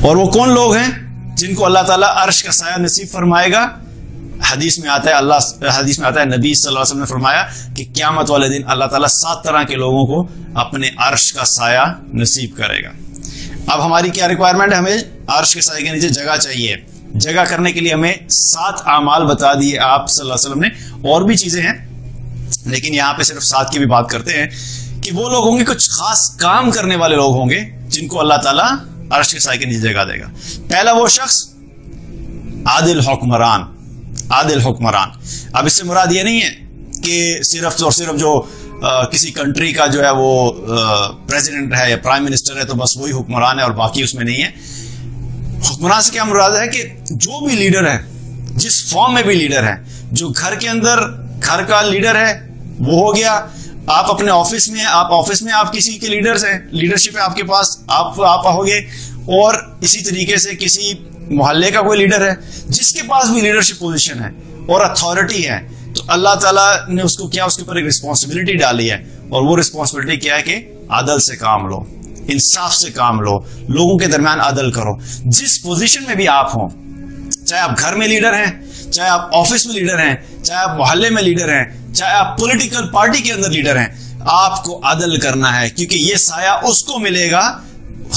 اور وہ کون لوگ ہیں جن کو اللہ تعالیٰ عرش کا سایہ نصیب فرمائے گا؟ حدیث میں آتا ہے نبی صلی اللہ علیہ وسلم نے فرمایا کہ قیامت والے دن اللہ تعالیٰ 7 طرح کے لوگوں کو اپنے عرش کا سایہ نصیب کرے گا۔ اب ہماری کیا ریکوائرمنٹ ہے؟ ہمیں عرش کے سایہ کے نیچے جگہ چاہیے۔ جگہ کرنے کے لیے ہمیں 7 اعمال بتا دیے آپ صلی اللہ علیہ وسلم نے، اور بھی چیزیں ہیں لیکن یہاں پہ صرف 7 کی بھی بات کرتے ہیں کہ وہ لوگ ہوں گے، کچھ خاص کام کرنے والے لوگ ہوں گے جن کو اللہ تعالیٰ عرش کے سائے کے نیچے جگہ دے گا۔ پہلا وہ شخص عادل حکمران۔ عادل حکمران، اب اس سے مراد یہ نہیں ہے کہ صرف اور صرف جو کسی کنٹری کا جو ہے وہ پریزیڈنٹ ہے یا پرائم منسٹر ہے تو بس وہی حکمران ہے اور باقی اس میں نہیں ہے۔ حکمران سے کیا مراد ہے کہ جو بھی لیڈر ہے، جس فارم میں بھی لیڈر ہے، جو گھر کے اندر گھر کا لیڈر ہے وہ ہو گیا، آپ اپنے آفس میں آپ کسی کے لیڈرز ہیں، لیڈرشپ ہے آپ کے پاس، آپ ہوگے، اور اسی طریقے سے کسی محلے کا کوئی لیڈر ہے جس کے پاس بھی لیڈرشپ پوزیشن ہے اور اتھارٹی ہے، تو اللہ تعالیٰ نے اس کو کیا، اس کے اوپر ایک رسپانسبلٹی ڈالی ہے، اور وہ رسپانسبلٹی کیا ہے کہ عدل سے کام لو، انصاف سے کام لو، لوگوں کے درمیان عدل کرو۔ جس پوزیشن میں بھی آپ ہوں، چاہے آپ گھر میں لیڈر ہیں، چاہے آپ آفس میں لیڈر ہیں، چاہے آپ محلے میں لیڈر ہیں، چاہے آپ پولیٹیکل پارٹی کے اندر لیڈر ہیں، آپ کو عدل کرنا ہے، کیونکہ یہ سایہ اس کو ملے گا،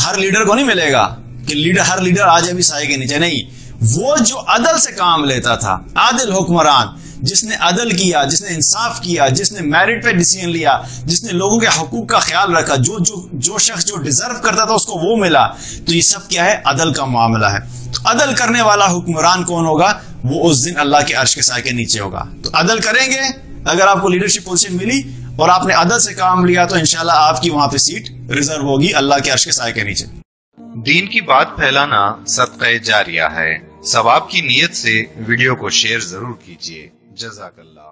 ہر لیڈر کو نہیں ملے گا کہ ہر لیڈر آ جائے بھی سایہ کے نیچے، نہیں، وہ جو عدل سے کام لیتا تھا، عادل حکمران، جس نے عدل کیا، جس نے انصاف کیا، جس نے میرٹ پہ ڈیسیژن لیا، جس نے لوگوں کے حقوق کا خیال رکھا، جو شخص جو ڈیزرو کرتا تھا اس کو وہ ملا، تو یہ سب کیا ہے؟ عدل کا معاملہ ہے۔ تو عدل کرنے والا حکمران کون ہوگا؟ وہ اس دن اللہ کے عرش کے سائے کے نیچے ہوگا۔ تو عدل کریں گے، اگر آپ کو لیڈرشپ پوزیشن ملی اور آپ نے عدل سے کام لیا تو انشاءاللہ آپ کی وہاں پہ سیٹ ریزرو ہوگی اللہ کے عرش کے سائے کے نیچے۔ دین کی بات پھیلانا صدقہ جاریہ ہے، ثواب کی نیت سے ویڈیو کو شیئر ضرور کیجیے۔ جزاک اللہ۔